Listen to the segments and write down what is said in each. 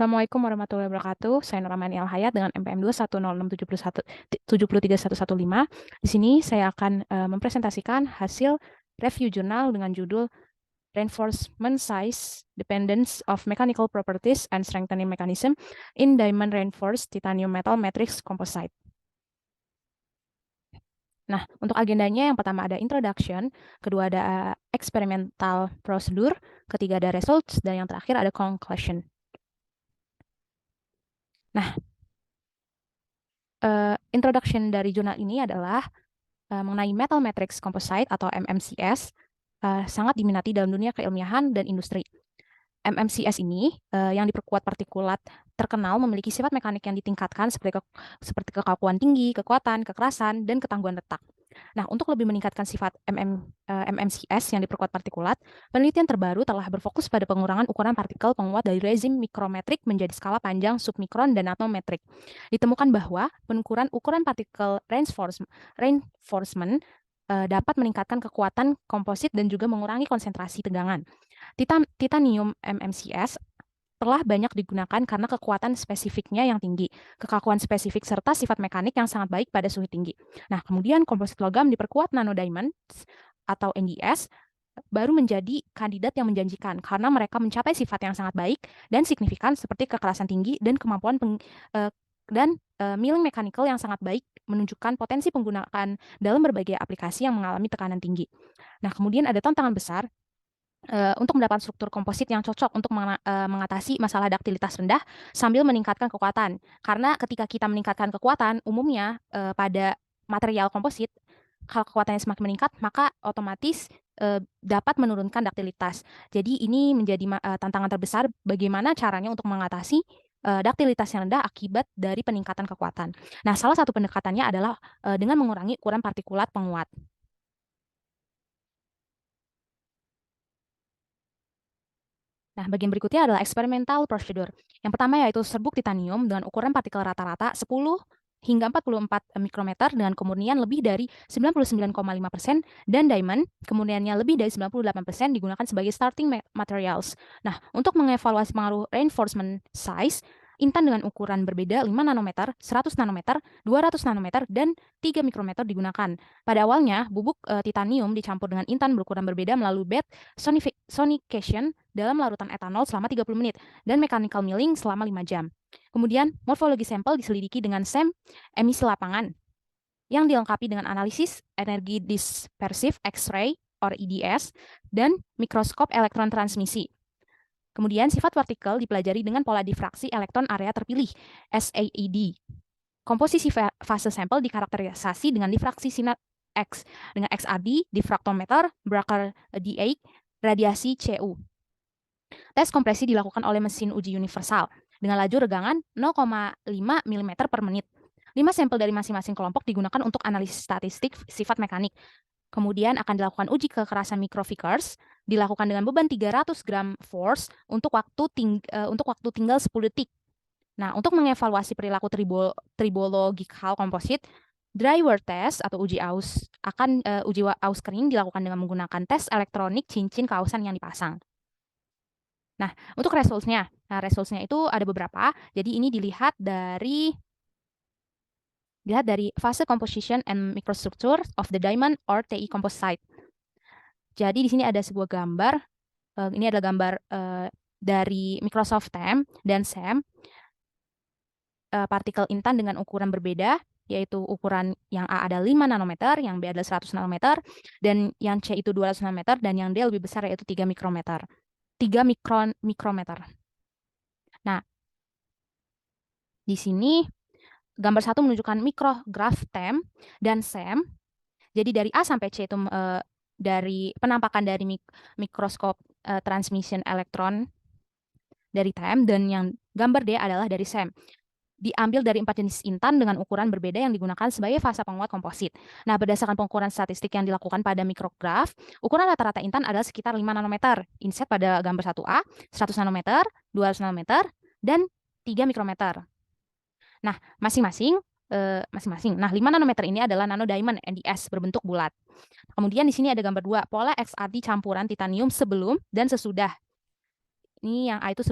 Assalamualaikum warahmatullahi wabarakatuh. Saya Nurrahmani Alhayat dengan MPM 21067173115. Di sini saya akan mempresentasikan hasil review jurnal dengan judul Reinforcement Size Dependence of Mechanical Properties and Strengthening Mechanism in Diamond Reinforced Titanium Metal Matrix Composite. Nah, untuk agendanya yang pertama ada introduction, kedua ada experimental procedure, ketiga ada results, dan yang terakhir ada conclusion. Nah, introduction dari jurnal ini adalah mengenai metal matrix composite atau MMCS, sangat diminati dalam dunia keilmiahan dan industri. MMCS ini yang diperkuat partikulat terkenal memiliki sifat mekanik yang ditingkatkan seperti kekakuan tinggi, kekuatan, kekerasan, dan ketangguhan letak. Nah, untuk lebih meningkatkan sifat MMCS yang diperkuat partikulat, penelitian terbaru telah berfokus pada pengurangan ukuran partikel penguat dari rezim mikrometrik menjadi skala panjang submikron dan nanometrik. Ditemukan bahwa pengukuran ukuran partikel reinforcement dapat meningkatkan kekuatan komposit dan juga mengurangi konsentrasi tegangan. Titanium MMCS telah banyak digunakan karena kekuatan spesifiknya yang tinggi, kekakuan spesifik, serta sifat mekanik yang sangat baik pada suhu tinggi. Nah, kemudian komposit logam diperkuat nanodiamonds atau NDS baru menjadi kandidat yang menjanjikan karena mereka mencapai sifat yang sangat baik dan signifikan seperti kekerasan tinggi dan kemampuan milling mechanical yang sangat baik menunjukkan potensi penggunaan dalam berbagai aplikasi yang mengalami tekanan tinggi. Nah, kemudian ada tantangan besar untuk mendapat struktur komposit yang cocok untuk mengatasi masalah daktilitas rendah sambil meningkatkan kekuatan. Karena ketika kita meningkatkan kekuatan, umumnya pada material komposit, kalau kekuatannya semakin meningkat, maka otomatis dapat menurunkan daktilitas. Jadi ini menjadi tantangan terbesar bagaimana caranya untuk mengatasi daktilitas yang rendah akibat dari peningkatan kekuatan. Nah, salah satu pendekatannya adalah dengan mengurangi ukuran partikulat penguat. Nah, bagian berikutnya adalah experimental procedure. Yang pertama yaitu serbuk titanium dengan ukuran partikel rata-rata 10 hingga 44 mikrometer dengan kemurnian lebih dari 99,5% dan diamond kemurniannya lebih dari 98% digunakan sebagai starting materials. Nah, untuk mengevaluasi pengaruh reinforcement size, intan dengan ukuran berbeda 5 nanometer, 100 nanometer, 200 nanometer, dan 3 mikrometer digunakan. Pada awalnya, bubuk titanium dicampur dengan intan berukuran berbeda melalui bed sonication dalam larutan etanol selama 30 menit dan mechanical milling selama 5 jam. Kemudian, morfologi sampel diselidiki dengan SEM emisi lapangan yang dilengkapi dengan analisis energi dispersif X-ray or EDS dan mikroskop elektron transmisi. Kemudian, sifat partikel dipelajari dengan pola difraksi elektron area terpilih SAED. Komposisi fase sampel dikarakterisasi dengan difraksi sinar X dengan XRD, difraktometer, Brucker D8, radiasi CU. Tes kompresi dilakukan oleh mesin uji universal dengan laju regangan 0,5 mm per menit. 5 sampel dari masing-masing kelompok digunakan untuk analisis statistik sifat mekanik. Kemudian akan dilakukan uji kekerasan microfikers, dilakukan dengan beban 300 gram force untuk waktu tinggal 10 detik. Nah, untuk mengevaluasi perilaku tribologikal komposit, dry wear test atau uji aus kering dilakukan dengan menggunakan tes elektronik cincin kausan yang dipasang. Nah, untuk results-nya itu ada beberapa. Jadi ini dilihat dari fase composition and microstructure of the diamond or TI composite. Jadi di sini ada sebuah gambar. Ini adalah gambar dari Microsoft TEM dan SEM. Partikel intan dengan ukuran berbeda, yaitu ukuran yang A ada 5 nanometer, yang B adalah 100 nanometer, dan yang C itu 200 nanometer, dan yang D lebih besar yaitu 3 mikrometer. 3 mikrometer. Nah, di sini gambar 1 menunjukkan mikrograf TEM dan SEM. Jadi dari A sampai C itu dari penampakan dari mikroskop transmission elektron dari TEM, dan yang gambar D adalah dari SEM. Diambil dari 4 jenis intan dengan ukuran berbeda yang digunakan sebagai fasa penguat komposit. Nah, berdasarkan pengukuran statistik yang dilakukan pada mikrograf, ukuran rata-rata intan adalah sekitar 5 nanometer. Inset pada gambar 1A, 100 nanometer, 200 nanometer, dan 3 mikrometer. Nah, masing-masing. Nah, 5 nanometer ini adalah nanodiamond NDS berbentuk bulat. Kemudian di sini ada gambar 2, pola XRD campuran titanium sebelum dan sesudah. Ini yang A itu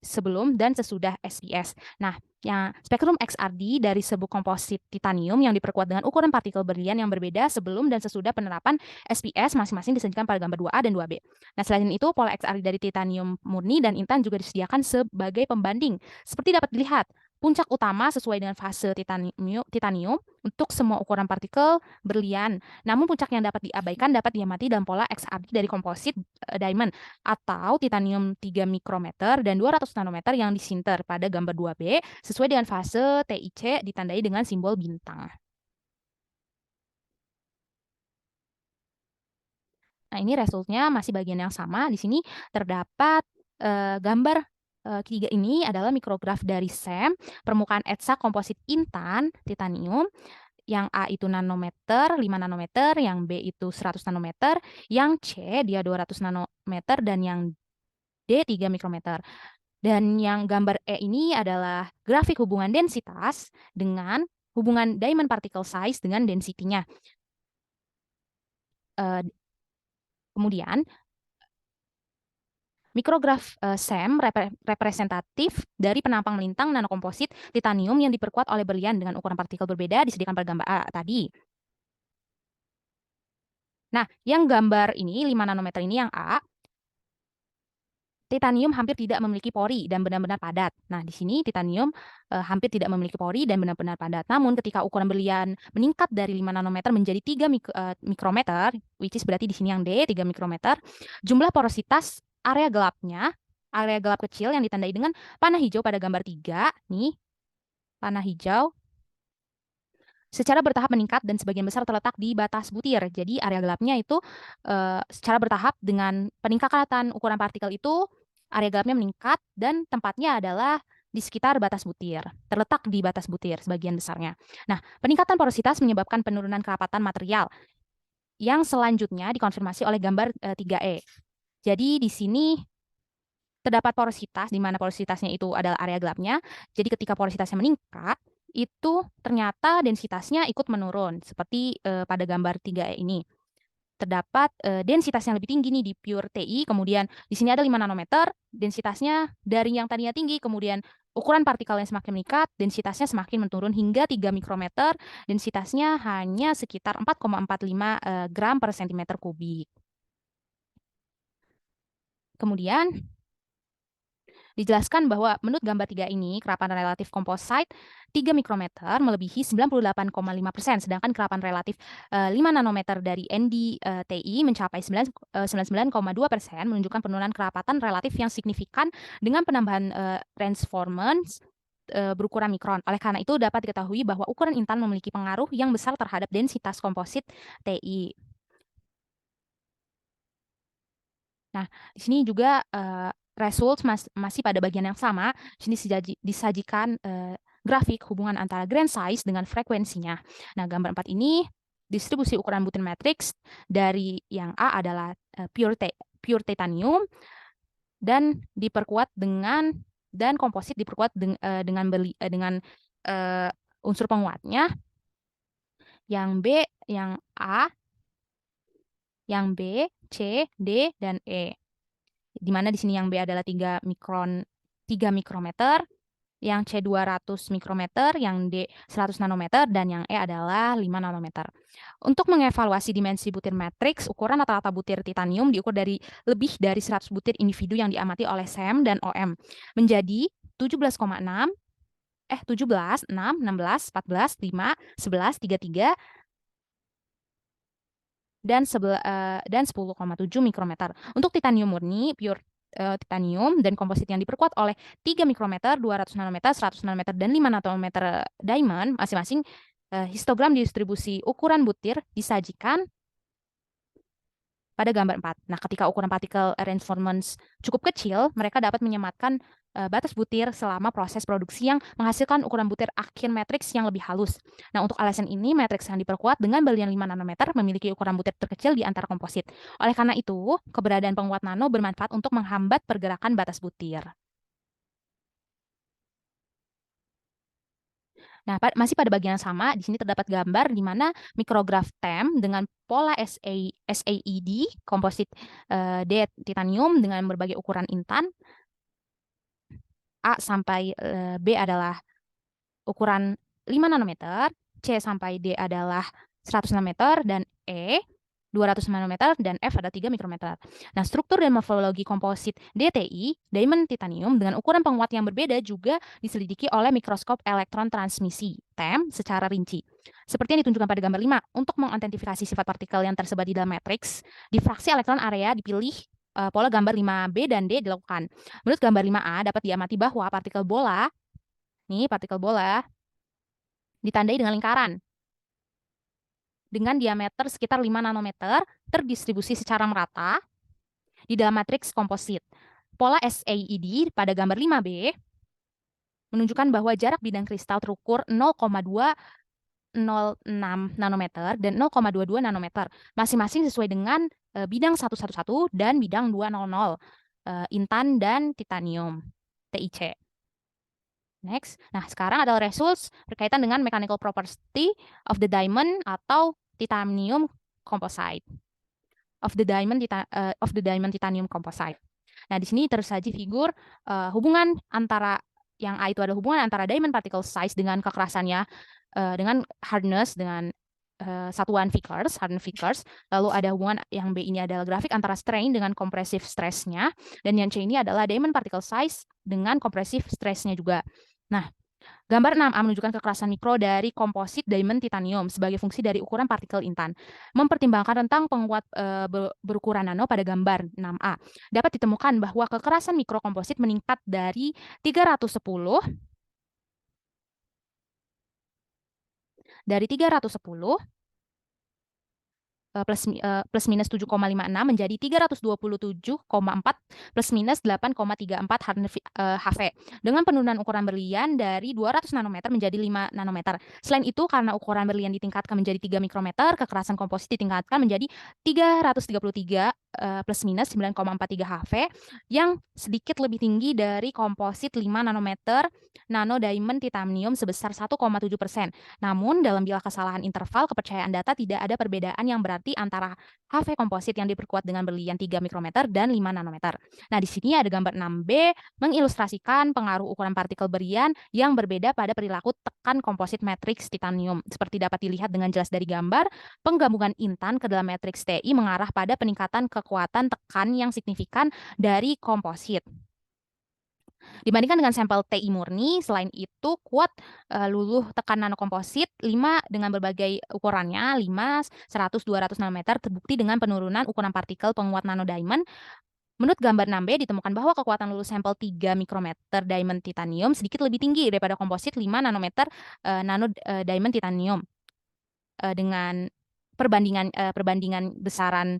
sebelum dan sesudah SPS. Nah, yang spektrum XRD dari serbuk komposit titanium yang diperkuat dengan ukuran partikel berlian yang berbeda sebelum dan sesudah penerapan SPS masing-masing disajikan pada gambar 2A dan 2B. Nah, selain itu, pola XRD dari titanium murni dan intan juga disediakan sebagai pembanding. Seperti dapat dilihat, puncak utama sesuai dengan fase titanium untuk semua ukuran partikel berlian. Namun puncak yang dapat diabaikan dapat diamati dalam pola XRD dari komposit diamond atau titanium 3 mikrometer dan 200 nanometer yang disinter pada gambar 2B sesuai dengan fase TIC ditandai dengan simbol bintang. Nah, ini resultnya masih bagian yang sama. Di sini terdapat gambar ketiga ini adalah mikrograf dari SEM, permukaan ETSA komposit intan titanium, yang A itu nanometer, 5 nanometer, yang B itu 100 nanometer, yang C dia 200 nanometer, dan yang D 3 mikrometer. Dan yang gambar E ini adalah grafik hubungan densitas dengan hubungan diamond particle size dengan density-nya. Kemudian mikrograf SEM representatif dari penampang melintang nanokomposit titanium yang diperkuat oleh berlian dengan ukuran partikel berbeda disediakan pada gambar A tadi. Nah, yang gambar ini 5 nanometer ini yang A, titanium hampir tidak memiliki pori dan benar-benar padat. Nah, di sini titanium hampir tidak memiliki pori dan benar-benar padat. Namun ketika ukuran berlian meningkat dari 5 nanometer menjadi 3 mikrometer, which is berarti di sini yang D 3 mikrometer, jumlah porositas area gelap kecil yang ditandai dengan panah hijau pada gambar 3, nih, panah hijau secara bertahap meningkat dan sebagian besar terletak di batas butir. Jadi area gelapnya itu secara bertahap dengan peningkatan ukuran partikel itu area gelapnya meningkat dan tempatnya adalah di sekitar batas butir, terletak di batas butir sebagian besarnya. Nah, peningkatan porositas menyebabkan penurunan kerapatan material yang selanjutnya dikonfirmasi oleh gambar 3E. Jadi di sini terdapat porositas, di mana porositasnya itu adalah area gelapnya. Jadi ketika porositasnya meningkat, itu ternyata densitasnya ikut menurun, seperti pada gambar 3E ini. Terdapat densitas yang lebih tinggi nih di pure TI, kemudian di sini ada 5 nanometer, densitasnya dari yang tadinya tinggi, kemudian ukuran partikel yang semakin meningkat, densitasnya semakin menurun hingga 3 mikrometer, densitasnya hanya sekitar 4,45 gram per sentimeter kubik. Kemudian dijelaskan bahwa menurut gambar 3 ini, kerapatan relatif komposit 3 mikrometer melebihi 98,5%, sedangkan kerapatan relatif 5 nanometer dari NdTi mencapai 99,2%, menunjukkan penurunan kerapatan relatif yang signifikan dengan penambahan transformance berukuran mikron. Oleh karena itu, dapat diketahui bahwa ukuran intan memiliki pengaruh yang besar terhadap densitas komposit Ti. Nah, di sini juga results masih pada bagian yang sama. Di sini disajikan grafik hubungan antara grain size dengan frekuensinya. Nah, gambar 4 ini distribusi ukuran butir matrix dari yang A adalah pure titanium dan diperkuat dan komposit diperkuat dengan unsur penguatnya. Yang B, yang A, yang B, C, D, dan E. Di mana di sini yang B adalah 3 mikrometer, yang C 200 mikrometer, yang D 100 nanometer, dan yang E adalah 5 nanometer. Untuk mengevaluasi dimensi butir matriks, ukuran rata-rata butir titanium diukur dari lebih dari 100 butir individu yang diamati oleh SEM dan OM menjadi 17,6, 17, 6, 16, 14, 5, 11, 33, dan 10,7 mikrometer. Untuk titanium murni, pure titanium dan komposit yang diperkuat oleh 3 mikrometer, 200 nanometer, 100 nanometer, dan 5 nanometer diamond, masing-masing histogram distribusi ukuran butir disajikan pada gambar 4. Nah, ketika ukuran partikel transformance cukup kecil, mereka dapat menyematkan batas butir selama proses produksi yang menghasilkan ukuran butir akhir matriks yang lebih halus. Nah, untuk alasan ini, matriks yang diperkuat dengan berlian 5 nanometer memiliki ukuran butir terkecil di antara komposit. Oleh karena itu, keberadaan penguat nano bermanfaat untuk menghambat pergerakan batas butir. Nah, masih pada bagian yang sama, di sini terdapat gambar di mana mikrograf TEM dengan pola SAED, komposit D titanium dengan berbagai ukuran intan, A sampai B adalah ukuran 5 nanometer, C sampai D adalah 100 nanometer, dan E 200 nanometer, dan F ada 3 mikrometer. Nah, struktur dan morfologi komposit DTI, diamond titanium, dengan ukuran penguat yang berbeda juga diselidiki oleh mikroskop elektron transmisi, TEM, secara rinci. Seperti yang ditunjukkan pada gambar 5, untuk mengidentifikasi sifat partikel yang tersebar di dalam matriks, difraksi elektron area dipilih pola gambar 5B dan D dilakukan. Menurut gambar 5A, dapat diamati bahwa partikel bola ditandai dengan lingkaran dengan diameter sekitar 5 nanometer terdistribusi secara merata di dalam matriks komposit. Pola SAED pada gambar 5B menunjukkan bahwa jarak bidang kristal terukur 0,206 nanometer dan 0,22 nanometer, masing-masing sesuai dengan bidang 111 dan bidang 200, intan dan titanium, TIC. Next. Nah, sekarang adalah results berkaitan dengan mechanical property of the diamond atau titanium composite. Of the diamond titanium composite. Nah, di sini tersaji figur hubungan antara yang A itu adalah hubungan antara diamond particle size dengan kekerasannya, dengan hardness, dengan satuan Vickers, hardened Vickers. Lalu ada hubungan yang B ini adalah grafik antara strain dengan compressive stress-nya, dan yang C ini adalah diamond particle size dengan compressive stress-nya juga. Nah, gambar 6A menunjukkan kekerasan mikro dari komposit diamond titanium sebagai fungsi dari ukuran partikel intan. Mempertimbangkan rentang penguat berukuran nano pada gambar 6A, dapat ditemukan bahwa kekerasan mikro komposit meningkat dari 310 plus minus 7,56 menjadi 327,4 plus minus 8,34 HV dengan penurunan ukuran berlian dari 200 nanometer menjadi 5 nanometer. Selain itu, karena ukuran berlian ditingkatkan menjadi 3 mikrometer, kekerasan komposit ditingkatkan menjadi 333 plus minus 9,43 HV yang sedikit lebih tinggi dari komposit 5 nanometer nano diamond titanium sebesar 1,7%. Namun, dalam bilah kesalahan interval kepercayaan data tidak ada perbedaan yang berarti antara HV komposit yang diperkuat dengan berlian 3 mikrometer dan 5 nanometer. Nah, di sini ada gambar 6B mengilustrasikan pengaruh ukuran partikel berlian yang berbeda pada perilaku tekan komposit matriks titanium. Seperti dapat dilihat dengan jelas dari gambar, penggabungan intan ke dalam matriks TI mengarah pada peningkatan kekuatan tekan yang signifikan dari komposit. Dibandingkan dengan sampel TI murni, selain itu kuat luluh tekan nanokomposit 5 dengan berbagai ukurannya 5, 100, 200 nanometer terbukti dengan penurunan ukuran partikel penguat nano diamond. Menurut gambar 6B ditemukan bahwa kekuatan luluh sampel 3 mikrometer diamond titanium sedikit lebih tinggi daripada komposit 5 nanometer nano diamond titanium. Dengan perbandingan besaran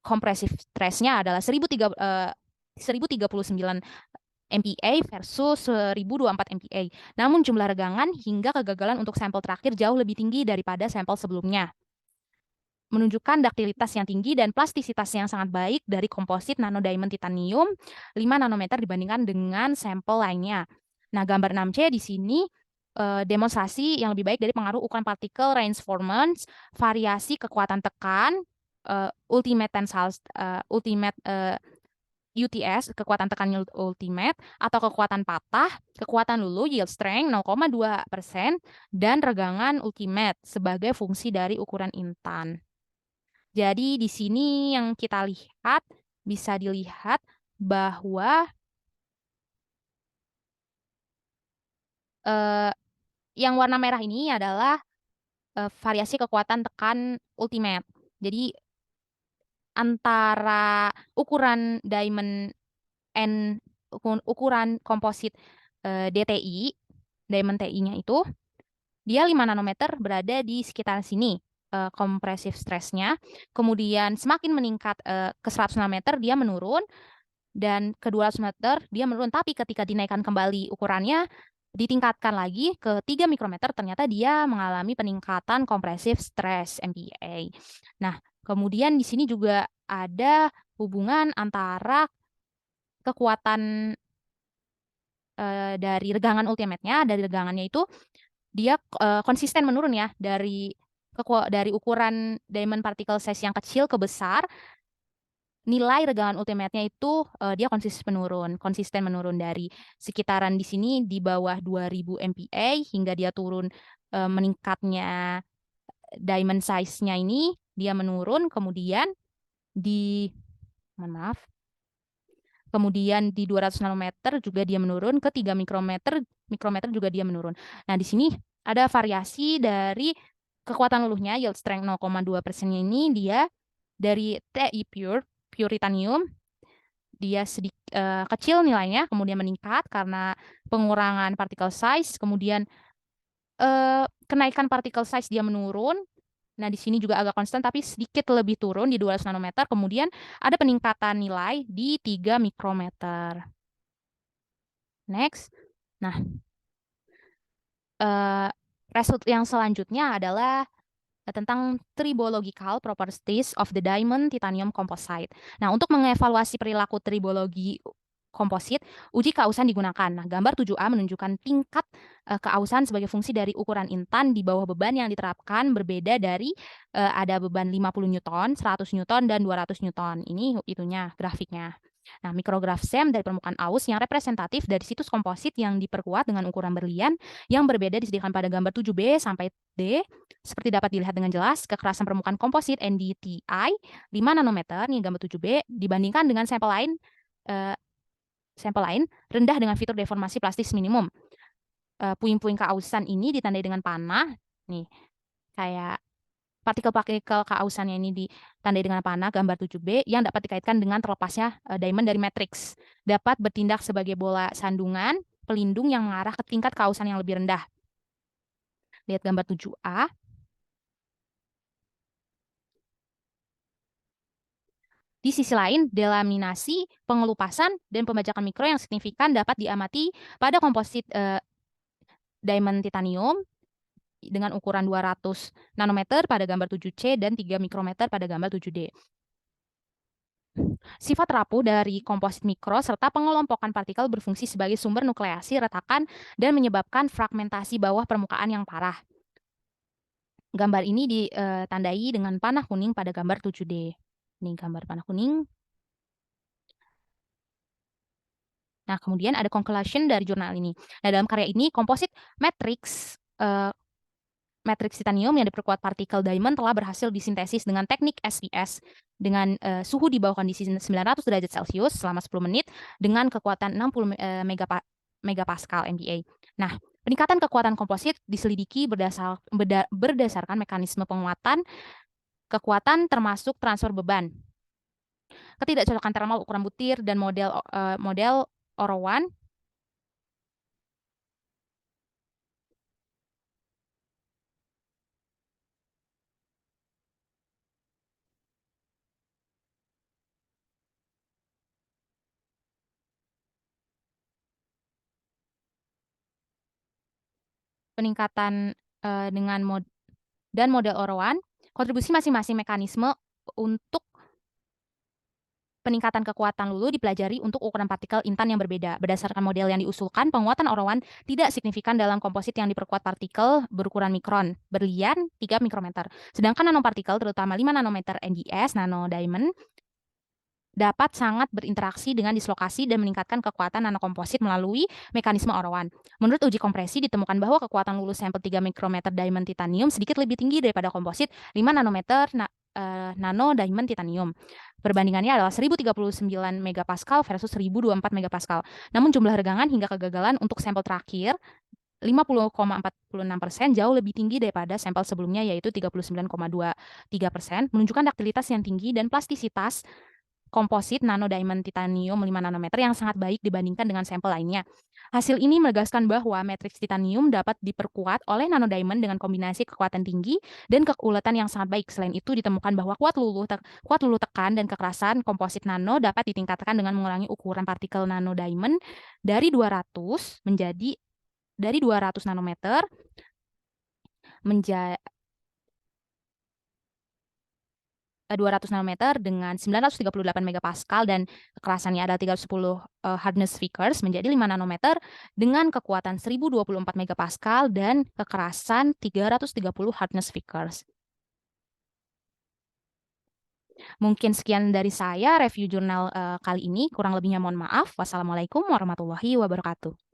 kompresif stress-nya adalah 1039 MPa versus 1024 MPa. Namun jumlah regangan hingga kegagalan untuk sampel terakhir jauh lebih tinggi daripada sampel sebelumnya, menunjukkan duktilitas yang tinggi dan plastisitas yang sangat baik dari komposit nano diamond titanium 5 nanometer dibandingkan dengan sampel lainnya. Nah, gambar 6C di sini demonstrasi yang lebih baik dari pengaruh ukuran partikel range formants, variasi kekuatan tekan, ultimate tensile, UTS, kekuatan tekan ultimate, atau kekuatan patah, kekuatan lulu, yield strength 0,2%, dan regangan ultimate sebagai fungsi dari ukuran intan. Jadi di sini yang kita lihat, bisa dilihat bahwa yang warna merah ini adalah variasi kekuatan tekan ultimate. Jadi antara ukuran diamond ukuran komposit DTI, diamond TI-nya itu, dia 5 nanometer berada di sekitar sini kompresif stress-nya. Kemudian semakin meningkat ke 100 nanometer dia menurun, dan ke 200 meter dia menurun. Tapi ketika dinaikkan kembali ukurannya, ditingkatkan lagi ke 3 mikrometer, ternyata dia mengalami peningkatan kompresif stress MPa. Nah, kemudian di sini juga ada hubungan antara kekuatan dari regangan ultimate-nya, dari regangannya itu dia konsisten menurun ya, dari ukuran diamond particle size yang kecil ke besar, nilai regalan ultimate-nya itu dia konsisten menurun dari sekitaran di sini di bawah 2000 MPa hingga dia turun, meningkatnya diamond size-nya ini dia menurun, kemudian di mohon maaf, kemudian di 200 nanometer juga dia menurun, ke 3 mikrometer juga dia menurun. Nah, di sini ada variasi dari kekuatan luluhnya, yield strength 0,2% ini dia dari Ti pure titanium, dia kecil nilainya, kemudian meningkat karena pengurangan particle size, kemudian kenaikan particle size dia menurun. Nah, di sini juga agak konstan tapi sedikit lebih turun di 200 nanometer, kemudian ada peningkatan nilai di 3 mikrometer. Next. Nah, result yang selanjutnya adalah tentang tribological properties of the diamond titanium composite. Nah, untuk mengevaluasi perilaku tribologi komposit, uji keausan digunakan. Nah, gambar 7A menunjukkan tingkat keausan sebagai fungsi dari ukuran intan di bawah beban yang diterapkan berbeda dari ada beban 50 Newton, 100 Newton, dan 200 Newton. Ini itunya grafiknya. Nah, mikrograf SEM dari permukaan aus yang representatif dari situs komposit yang diperkuat dengan ukuran berlian yang berbeda disediakan pada gambar 7B sampai D. Seperti dapat dilihat dengan jelas, kekerasan permukaan komposit NdTi 5 nanometer, nih gambar 7B, dibandingkan dengan sampel lain rendah dengan fitur deformasi plastis minimum. Puing-puing keausan ini ditandai dengan panah, nih kayak partikel-partikel keausannya ini ditandai dengan panah gambar 7B yang dapat dikaitkan dengan terlepasnya diamond dari matriks. Dapat bertindak sebagai bola sandungan pelindung yang mengarah ke tingkat keausan yang lebih rendah. Lihat gambar 7A. Di sisi lain, delaminasi, pengelupasan, dan pembajakan mikro yang signifikan dapat diamati pada komposit diamond titanium dengan ukuran 200 nanometer pada gambar 7C dan 3 mikrometer pada gambar 7D. Sifat rapuh dari komposit mikro serta pengelompokan partikel berfungsi sebagai sumber nukleasi, retakan, dan menyebabkan fragmentasi bawah permukaan yang parah. Gambar ini ditandai dengan panah kuning pada gambar 7D. Ini gambar panah kuning. Nah, kemudian ada conclusion dari jurnal ini. Nah, dalam karya ini, komposit matriks titanium yang diperkuat partikel diamond telah berhasil disintesis dengan teknik SPS dengan suhu di bawah kondisi 900 derajat Celcius selama 10 menit dengan kekuatan 60 megapascal MPa. Nah, peningkatan kekuatan komposit diselidiki berdasarkan mekanisme penguatan kekuatan termasuk transfer beban, ketidakcocokan termal ukuran butir, dan model Oro-1 peningkatan dengan model Oro-1, kontribusi masing-masing mekanisme untuk peningkatan kekuatan lulu dipelajari untuk ukuran partikel intan yang berbeda. Berdasarkan model yang diusulkan, penguatan Oro-1 tidak signifikan dalam komposit yang diperkuat partikel berukuran mikron, berlian 3 mikrometer. Sedangkan nanopartikel, terutama 5 nanometer NdS, nano diamond, dapat sangat berinteraksi dengan dislokasi dan meningkatkan kekuatan nanokomposit melalui mekanisme Oro-1. Menurut uji kompresi, ditemukan bahwa kekuatan lulus sampel 3 mikrometer diamond titanium sedikit lebih tinggi daripada komposit 5 nanometer nano diamond titanium. Perbandingannya adalah 1039 megapascal versus 1024 megapascal. Namun jumlah regangan hingga kegagalan untuk sampel terakhir 50,46% jauh lebih tinggi daripada sampel sebelumnya, yaitu 39,23%, menunjukkan daktilitas yang tinggi dan plastisitas komposit nano diamond titanium 5 nanometer yang sangat baik dibandingkan dengan sampel lainnya. Hasil ini menegaskan bahwa matriks titanium dapat diperkuat oleh nano diamond dengan kombinasi kekuatan tinggi dan keuletan yang sangat baik. Selain itu, ditemukan bahwa kuat luluh tekan dan kekerasan komposit nano dapat ditingkatkan dengan mengurangi ukuran partikel nano diamond dari 200 nanometer menjadi 200 nanometer dengan 938 megapascal dan kekerasannya adalah 310 hardness Vickers menjadi 5 nanometer dengan kekuatan 1024 megapascal dan kekerasan 330 hardness Vickers. Mungkin sekian dari saya review jurnal, kali ini, kurang lebihnya mohon maaf. Wassalamualaikum warahmatullahi wabarakatuh.